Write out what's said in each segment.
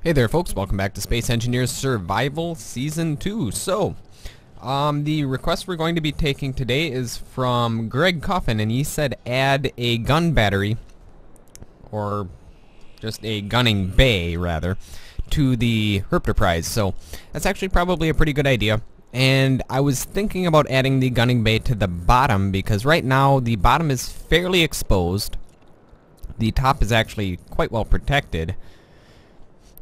Hey there folks, welcome back to Space Engineers Survival Season 2. So, the request we're going to be taking today is from Greg Coffin, and he said add a gun battery, or just a gunning bay rather, to the Herpterprise. So, that's actually probably a pretty good idea. And I was thinking about adding the gunning bay to the bottom, because right now the bottom is fairly exposed. The top is actually quite well protected.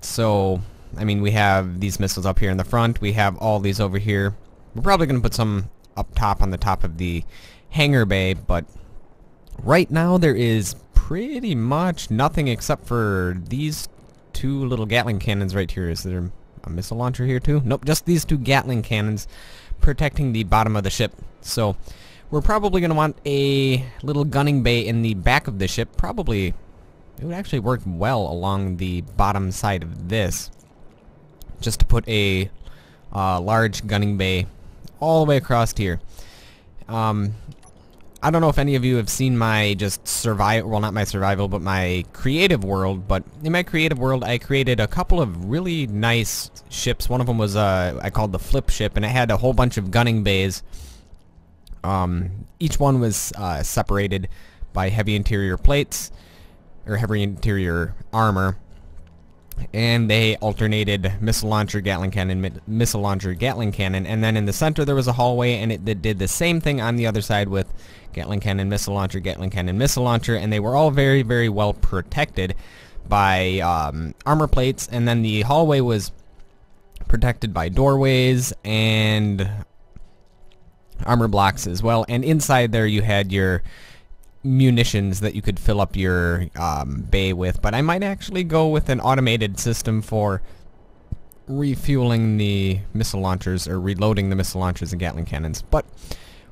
So, I mean, we have these missiles up here in the front. We have all these over here. We're probably going to put some up top on the top of the hangar bay, but right now there is pretty much nothing except for these two little Gatling cannons right here. Is there a missile launcher here too? Nope, just these two Gatling cannons protecting the bottom of the ship. So, we're probably going to want a little gunning bay in the back of the ship. Probably... it would actually work well along the bottom side of this, just to put a large gunning bay all the way across here. I don't know if any of you have seen my just survival, well, not my survival, but my creative world. But in my creative world, I created a couple of really nice ships. One of them was I called the flip ship, and it had a whole bunch of gunning bays. Each one was separated by heavy interior plates, or heavy interior armor, and they alternated missile launcher, Gatling cannon, missile launcher, Gatling cannon, and then in the center there was a hallway, and it did the same thing on the other side with Gatling cannon, missile launcher, Gatling cannon, missile launcher, and they were all very, very well protected by armor plates, and then the hallway was protected by doorways and armor blocks as well, and inside there you had your munitions that you could fill up your bay with. But I might actually go with an automated system for refueling the missile launchers, or reloading the missile launchers and Gatling cannons, but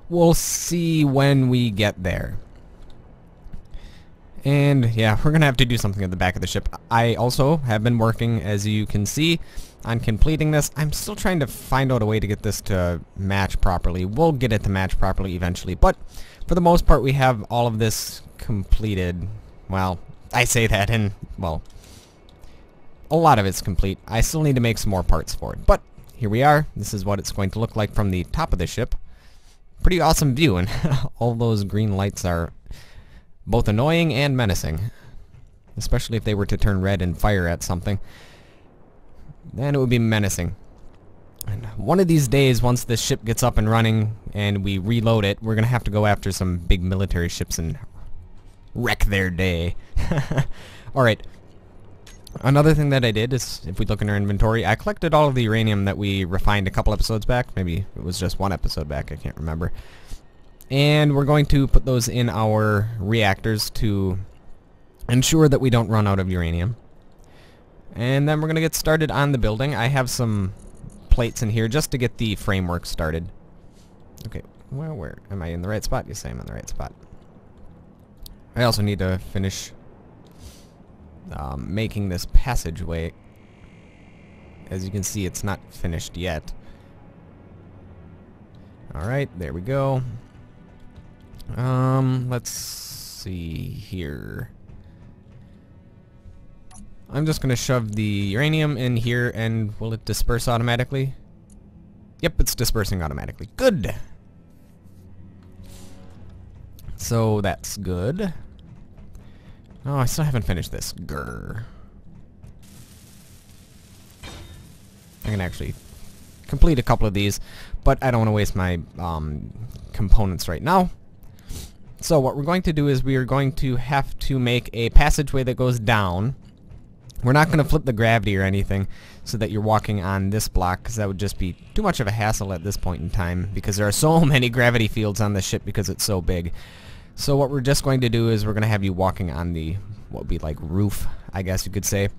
we'll see when we get there. And yeah, we're gonna have to do something at the back of the ship. I also have been working, as you can see, on completing this. I'm still trying to find out a way to get this to match properly. We'll get it to match properly eventually, but for the most part, we have all of this completed. Well, I say that, and, well, a lot of it's complete. I still need to make some more parts for it, but here we are. This is what it's going to look like from the top of the ship. Pretty awesome view, and all those green lights are both annoying and menacing, especially if they were to turn red and fire at something. Then it would be menacing. And one of these days, once this ship gets up and running and we reload it, we're going to have to go after some big military ships and wreck their day. Alright. Another thing that I did is, if we look in our inventory, I collected all of the uranium that we refined a couple episodes back. Maybe it was just one episode back, I can't remember. And we're going to put those in our reactors to ensure that we don't run out of uranium. And then we're going to get started on the building. I have some plates in here just to get the framework started. Okay, well, where am I in the right spot? Yes, I am in the right spot. I also need to finish making this passageway. As you can see, it's not finished yet. Alright, there we go. Let's see here. I'm just going to shove the uranium in here, and will it disperse automatically? Yep, it's dispersing automatically. Good! So that's good. Oh, I still haven't finished this. Grr. I can actually complete a couple of these, but I don't want to waste my components right now. So what we're going to do is we are going to have to make a passageway that goes down. We're not going to flip the gravity or anything so that you're walking on this block, because that would just be too much of a hassle at this point in time, because there are so many gravity fields on the ship because it's so big. So what we're just going to do is we're going to have you walking on the, what would be like roof, I guess you could say.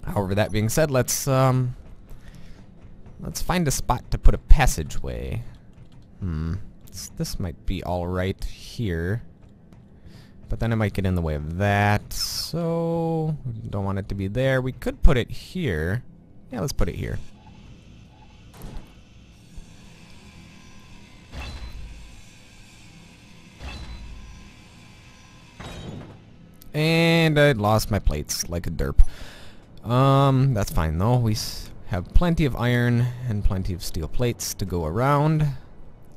However, that being said, let's find a spot to put a passageway. This might be alright here. But then it might get in the way of that, so don't want it to be there. We could put it here. Yeah, let's put it here. And I lost my plates like a derp. That's fine though. We have plenty of iron and plenty of steel plates to go around.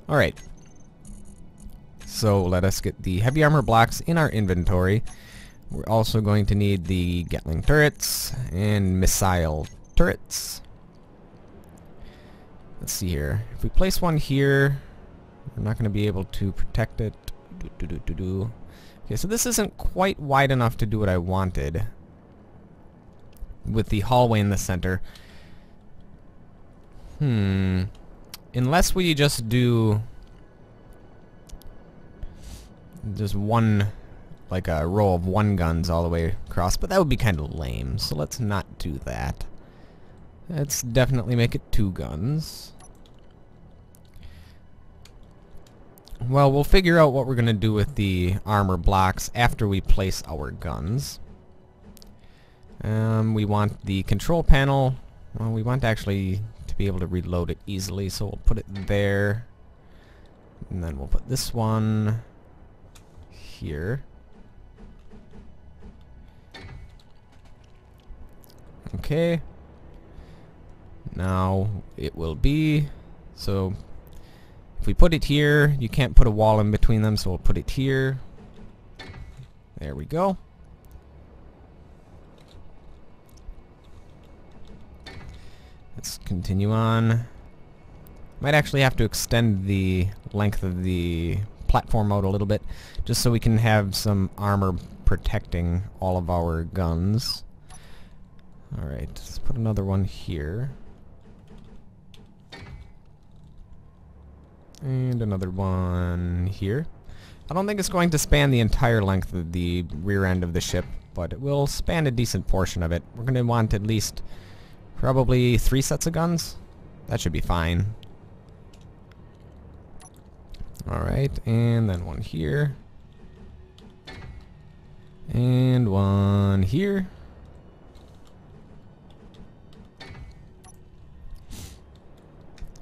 Alright. So let us get the heavy armor blocks in our inventory. We're also going to need the Gatling turrets and missile turrets. Let's see here. If we place one here, we're not going to be able to protect it. Okay, so this isn't quite wide enough to do what I wanted with the hallway in the center. Unless we just do just one, like a row of one guns all the way across, but that would be kind of lame, so let's not do that. Let's definitely make it 2 guns. Well, we'll figure out what we're going to do with the armor blocks after we place our guns. We want the control panel. Well, we want actually to be able to reload it easily, so we'll put it there. And then we'll put this one here. Okay. Now it will be, so if we put it here, you can't put a wall in between them, so we'll put it here. There we go. Let's continue on. Might actually have to extend the length of the platform out a little bit, just so we can have some armor protecting all of our guns. Alright, let's put another one here. And another one here. I don't think it's going to span the entire length of the rear end of the ship, but it will span a decent portion of it. We're going to want at least probably 3 sets of guns. That should be fine. Alright, and then one here. And one here.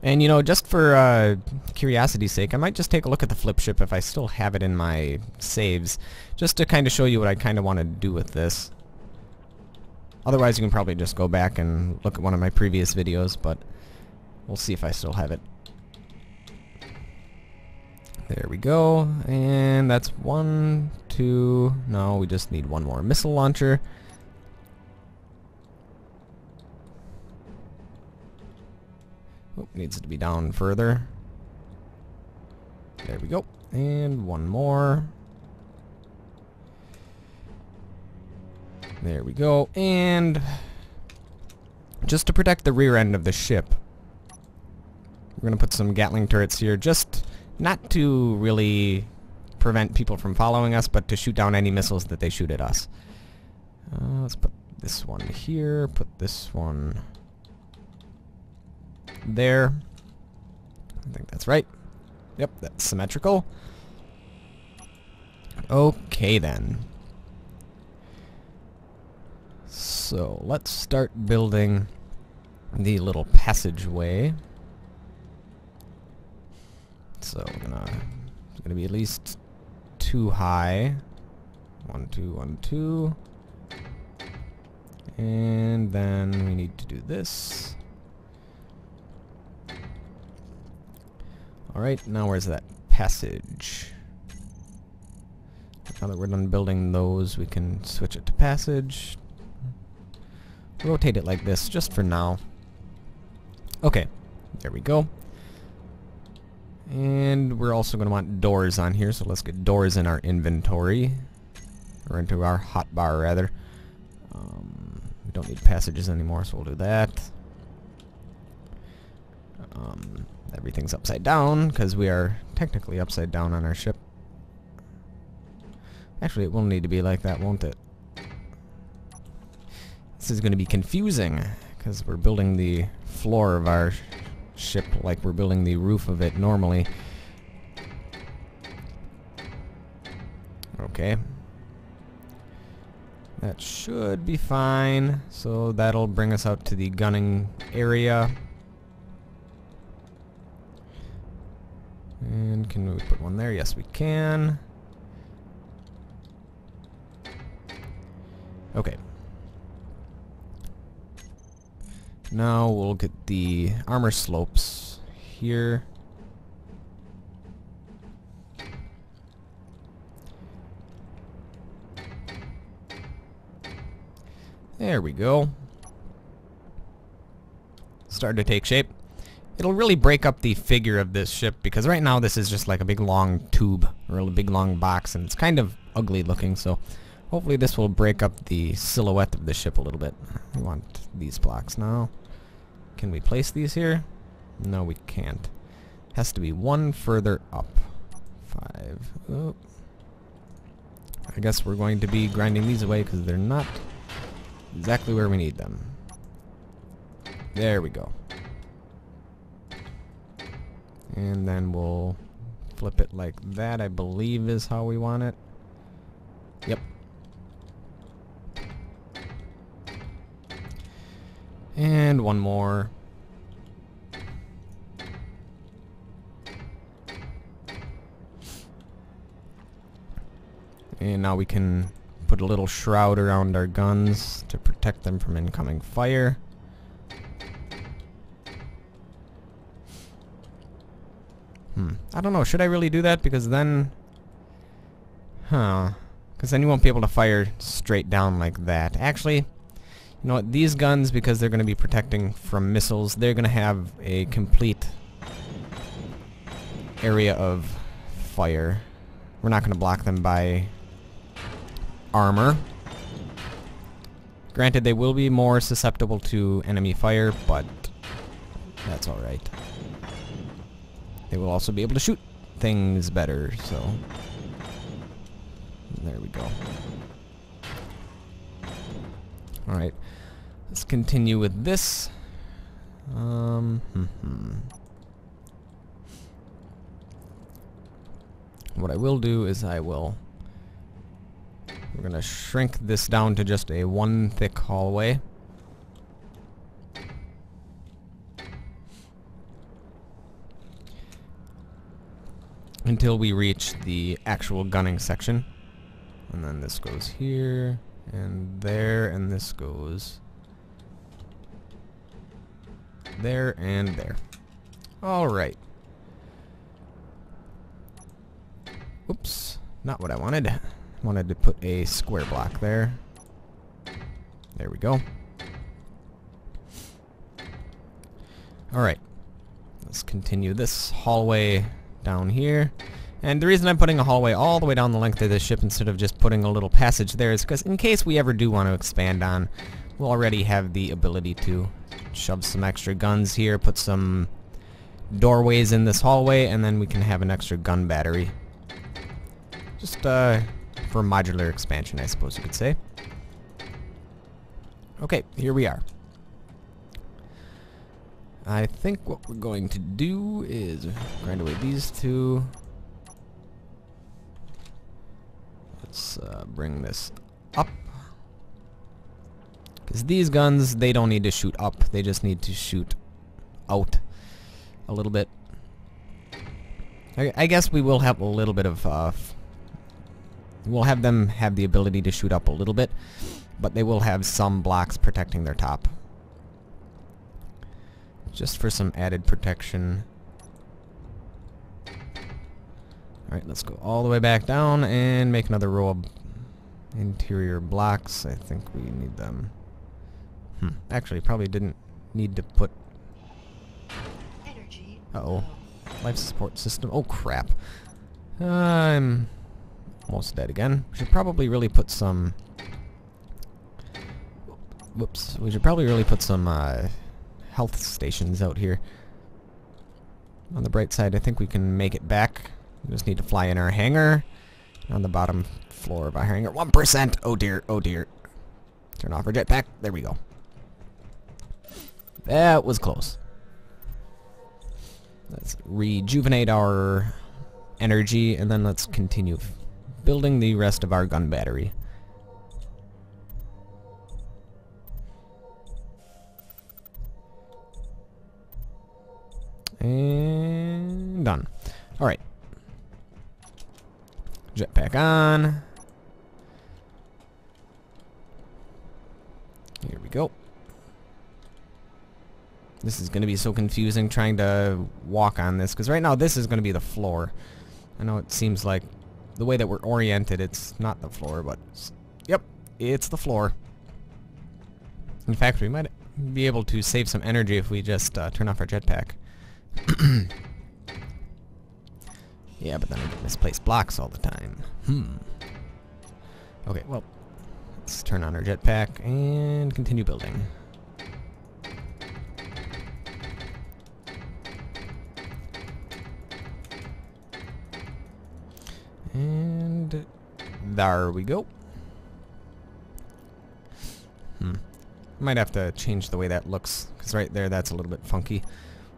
And, you know, just for curiosity's sake, I might just take a look at the flip ship if I still have it in my saves, just to kind of show you what I kind of want to do with this. Otherwise, you can probably just go back and look at one of my previous videos, but we'll see if I still have it. There we go, and that's 1, 2, no, we just need one more missile launcher. Oh, needs to be down further. There we go. And one more. There we go. And just to protect the rear end of the ship, we're going to put some Gatling turrets here, just not to really prevent people from following us, but to shoot down any missiles that they shoot at us. Let's put this one here, put this one there. I think that's right. Yep, that's symmetrical. Okay then. So let's start building the little passageway. So it's gonna be at least 2 high. 1, 2, 1, 2. And then we need to do this. Alright, now where's that passage? Now that we're done building those, we can switch it to passage. Rotate it like this, just for now. Okay, there we go. And we're also going to want doors on here, so let's get doors in our inventory. Or into our hotbar, rather. We don't need passages anymore, so we'll do that. Everything's upside down, because we are technically upside down on our ship. Actually, it will need to be like that, won't it? This is going to be confusing, because we're building the floor of our ship like we're building the roof of it normally. Okay. That should be fine. So that'll bring us out to the gunning area. And can we put one there? Yes, we can. Okay. Now we'll get the armor slopes here. There we go. Starting to take shape. It'll really break up the figure of this ship because right now this is just like a big long tube or a big long box and it's kind of ugly looking, so hopefully this will break up the silhouette of the ship a little bit. We want these blocks now. Can we place these here? No, we can't. Has to be one further up. 5. Oh. I guess we're going to be grinding these away because they're not exactly where we need them. There we go. And then we'll flip it like that, I believe is how we want it. Yep. And one more. And now we can put a little shroud around our guns to protect them from incoming fire. I don't know, should I really do that? Because then... Because then you won't be able to fire straight down like that. Actually, you know what, these guns, because they're going to be protecting from missiles, they're going to have a complete area of fire. We're not going to block them by armor. Granted, they will be more susceptible to enemy fire, but that's alright. They will also be able to shoot things better, so... There we go. Alright. Let's continue with this. What I will do is we're gonna shrink this down to just a one thick hallway. Until we reach the actual gunning section. And then this goes here, and there, and this goes there, and there. Alright. Oops, not what I wanted. I wanted to put a square block there. There we go. Alright. Let's continue this hallway down here. And the reason I'm putting a hallway all the way down the length of this ship instead of just putting a little passage there is because in case we ever do want to expand on, we'll already have the ability to shove some extra guns here, put some doorways in this hallway, and then we can have an extra gun battery. Just for modular expansion, I suppose you could say. Okay, here we are. I think what we're going to do is grind away these two. Let's bring this up. Because these guns, they don't need to shoot up. They just need to shoot out a little bit. I guess we will have a little bit of... we'll have them have the ability to shoot up a little bit. But they will have some blocks protecting their top. Just for some added protection. Alright, let's go all the way back down and make another row of interior blocks. I think we need them. Actually, probably didn't need to put... Uh-oh. Life support system. Oh, crap. I'm almost dead again. We should probably really put some... Whoops. We should probably really put some health stations out here. On the bright side, I think we can make it back. We just need to fly in our hangar. On the bottom floor of our hangar. 1%! Oh dear, oh dear. Turn off our jetpack. There we go. That was close. Let's rejuvenate our energy, and then let's continue building the rest of our gun battery. And done. Alright. Jetpack on. Here we go. This is going to be so confusing trying to walk on this, because right now this is going to be the floor. I know it seems like the way that we're oriented, it's not the floor, but yep, it's the floor. In fact, we might be able to save some energy if we just turn off our jetpack. Yeah, but then I misplace blocks all the time. Okay, well, let's turn on our jetpack and continue building. And there we go. Might have to change the way that looks, because right there that's a little bit funky.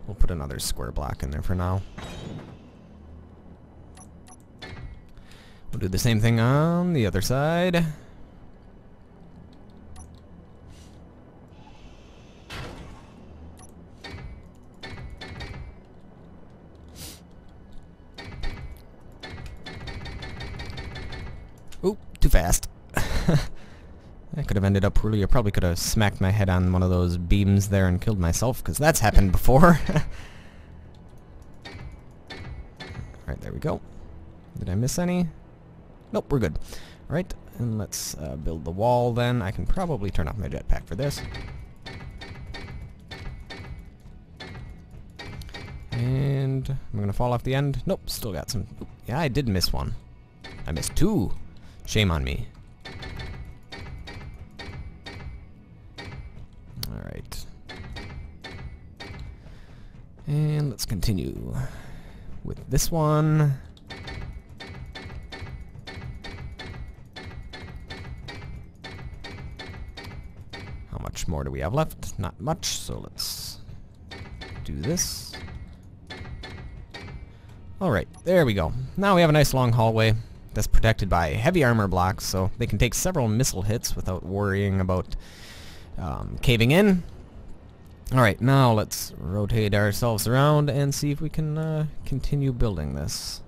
We'll put another square block in there for now. We'll do the same thing on the other side. Oop, too fast. I could have ended up poorly. I probably could have smacked my head on one of those beams there and killed myself, because that's happened before. Alright, there we go. Did I miss any? Nope, we're good. Alright, and let's build the wall then. I can probably turn off my jetpack for this. And I'm going to fall off the end. Nope, still got some. Oop, yeah, I did miss one. I missed two. Shame on me. Alright. And let's continue with this one. How much more do we have left? Not much, so let's do this. Alright, there we go. Now we have a nice long hallway that's protected by heavy armor blocks, so they can take several missile hits without worrying about caving in. Alright, now let's rotate ourselves around and see if we can continue building this.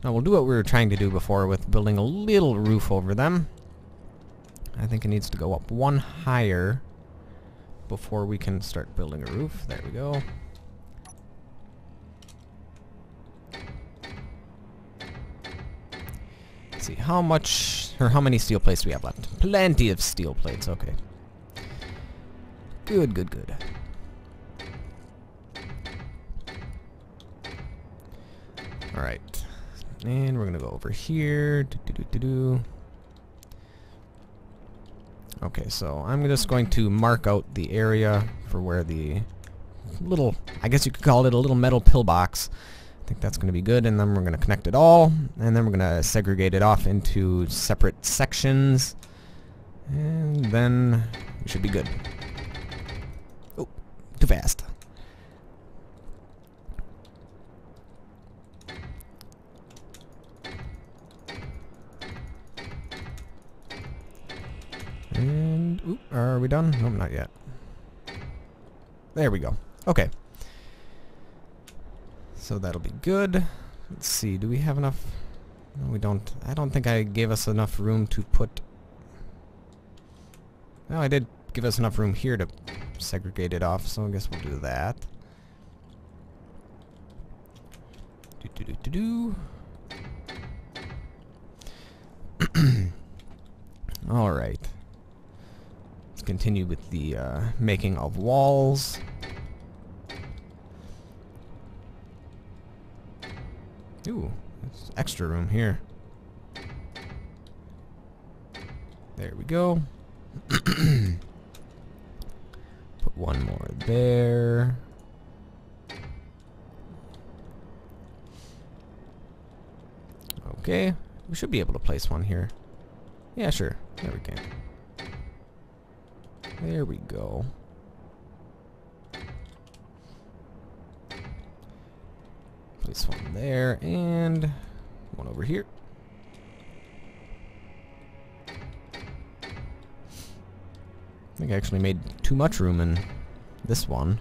Now we'll do what we were trying to do before with building a little roof over them. I think it needs to go up one higher before we can start building a roof. There we go. Let's see, how much, or how many steel plates do we have left? Plenty of steel plates, okay. Good, good, good. Alright. And we're gonna go over here. Okay, so I'm just going to mark out the area for where the little, I guess you could call it a little metal pillbox. I think that's going to be good, and then we're going to connect it all, and then we're going to segregate it off into separate sections, and then we should be good. Oh, too fast. And, ooh, are we done? Nope, not yet. There we go. Okay. So that'll be good. Let's see, do we have enough? No, we don't. I don't think I gave us enough room to put... No, I did give us enough room here to segregate it off, so I guess we'll do that. Alright. Let's continue with the making of walls. Ooh, there's extra room here. There we go. Put one more there. Okay, we should be able to place one here. Yeah, sure. There we go. There we go. Place one there, and one over here. I think I actually made too much room in this one.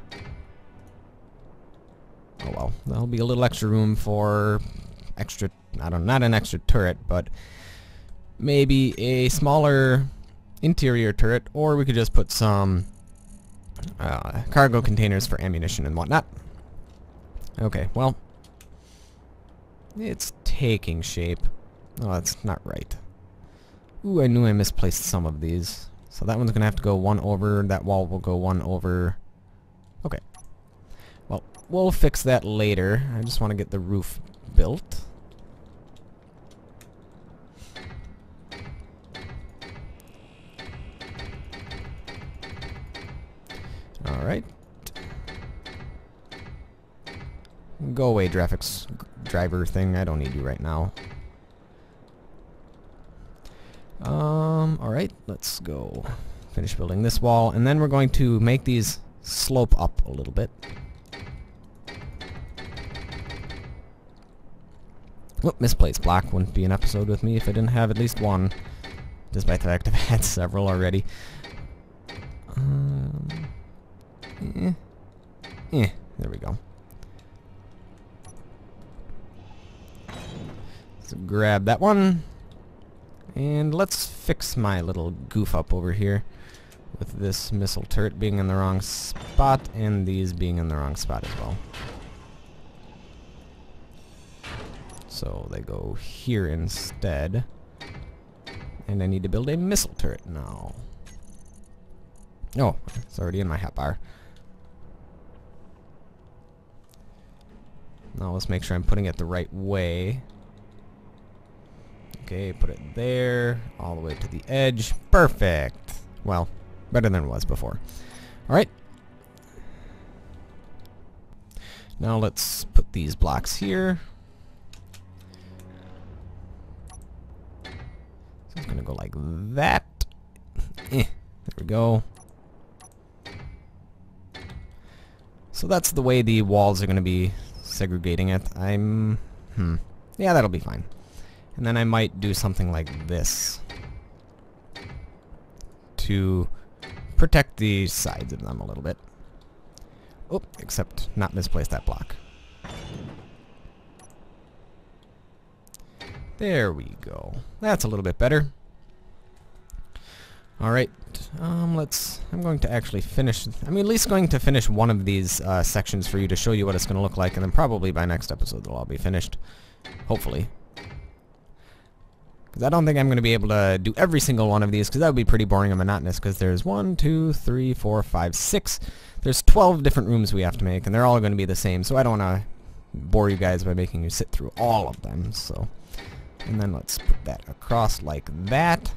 Oh well, there'll be a little extra room for extra, I don't know, not an extra turret, but maybe a smaller interior turret, or we could just put some cargo containers for ammunition and whatnot. Okay, well, it's taking shape. Oh, that's not right. Ooh, I knew I misplaced some of these. So that one's gonna have to go one over, that wall will go one over. Okay. Well, we'll fix that later. I just want to get the roof built. Alright. Go away, graphics driver thing. I don't need you right now. Alright, let's go finish building this wall, and then we're going to make these slope up a little bit. Whoop, misplaced block. Wouldn't be an episode with me if I didn't have at least one, despite the fact I've had several already. There we go. So grab that one. And let's fix my little goof up over here with this missile turret being in the wrong spot and these being in the wrong spot as well. So they go here instead. And I need to build a missile turret now. Oh, it's already in my hotbar. Now let's make sure I'm putting it the right way. Okay, put it there, all the way to the edge. Perfect! Well, better than it was before. Alright. Now let's put these blocks here. So it's gonna go like that. There we go. So that's the way the walls are gonna be segregating it. Yeah, that'll be fine. And then I might do something like this to protect the sides of them a little bit. Oh, except not misplace that block. There we go. That's a little bit better. Alright, I'm going to actually finish, I'm at least going to finish one of these sections for you to show you what it's going to look like, and then probably by next episode they'll all be finished. Hopefully. Because I don't think I'm going to be able to do every single one of these, because that would be pretty boring and monotonous, because there's 1, 2, 3, 4, 5, 6. There's 12 different rooms we have to make, and they're all going to be the same, so I don't want to bore you guys by making you sit through all of them. So, and then let's put that across like that.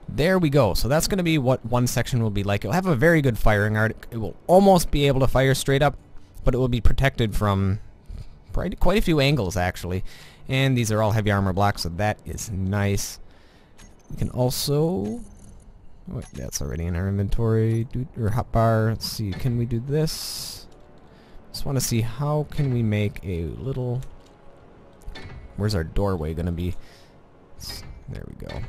There we go. So that's going to be what one section will be like. It'll have a very good firing art. It will almost be able to fire straight up, but it will be protected from quite a few angles, actually. And these are all heavy armor blocks, so that is nice. We can also... Wait, that's already in our inventory. Or hotbar. Let's see, can we do this? Just want to see how can we make a little... Where's our doorway going to be? There we go.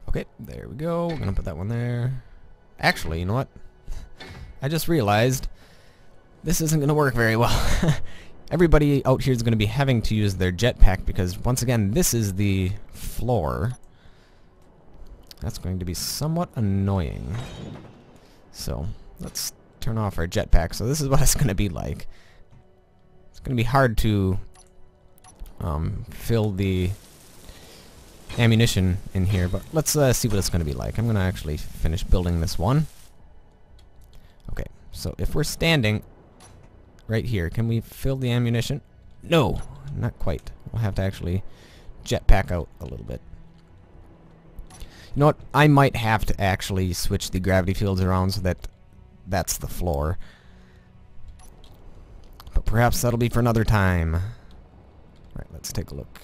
Okay, there we go. We're going to put that one there. Actually, you know what? I just realized this isn't going to work very well. Everybody out here is going to be having to use their jetpack because, once again, this is the floor. That's going to be somewhat annoying. So, let's turn off our jetpack. So this is what it's going to be like. It's going to be hard to fill the ammunition in here, but let's see what it's going to be like. I'm going to actually finish building this one. Okay, so if we're standing right here, can we fill the ammunition? No, not quite. We'll have to actually jetpack out a little bit. You know what? I might have to actually switch the gravity fields around so that that's the floor. But perhaps that'll be for another time. Right, let's take a look.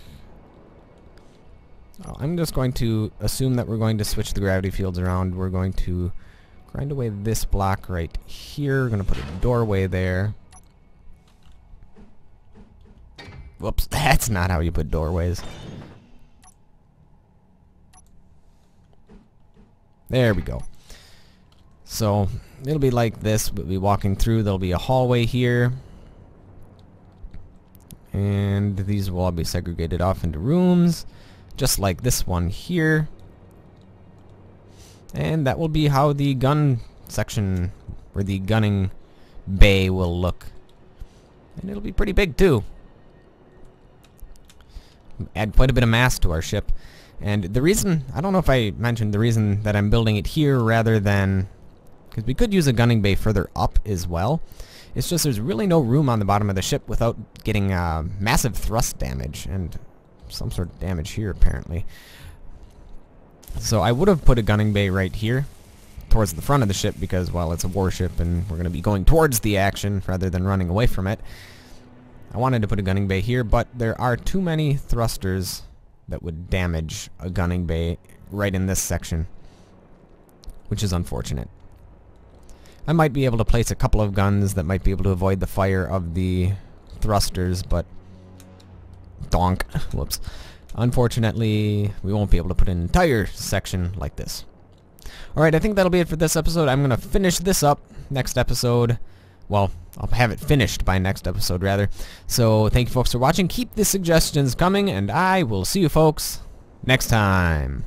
Oh, I'm just going to assume that we're going to switch the gravity fields around. We're going to grind away this block right here. We're going to put a doorway there. Whoops, that's not how you put doorways. There we go. So, it'll be like this. We'll be walking through. There'll be a hallway here. And these will all be segregated off into rooms. just like this one here. And that will be how the gun section, or the gunning bay, will look. And it'll be pretty big too. Add quite a bit of mass to our ship. And the reason, I don't know if I mentioned the reason that I'm building it here rather than, because we could use a gunning bay further up as well. It's just there's really no room on the bottom of the ship without getting massive thrust damage, and some sort of damage here apparently. So I would have put a gunning bay right here towards the front of the ship because, well, it's a warship and we're going to be going towards the action rather than running away from it. I wanted to put a gunning bay here, but there are too many thrusters that would damage a gunning bay right in this section, which is unfortunate. I might be able to place a couple of guns that might be able to avoid the fire of the thrusters, but donk. Whoops. Unfortunately, we won't be able to put an entire section like this. Alright, I think that'll be it for this episode. I'm going to finish this up next episode. Well, I'll have it finished by next episode, rather. So, thank you folks for watching. Keep the suggestions coming, and I will see you folks next time.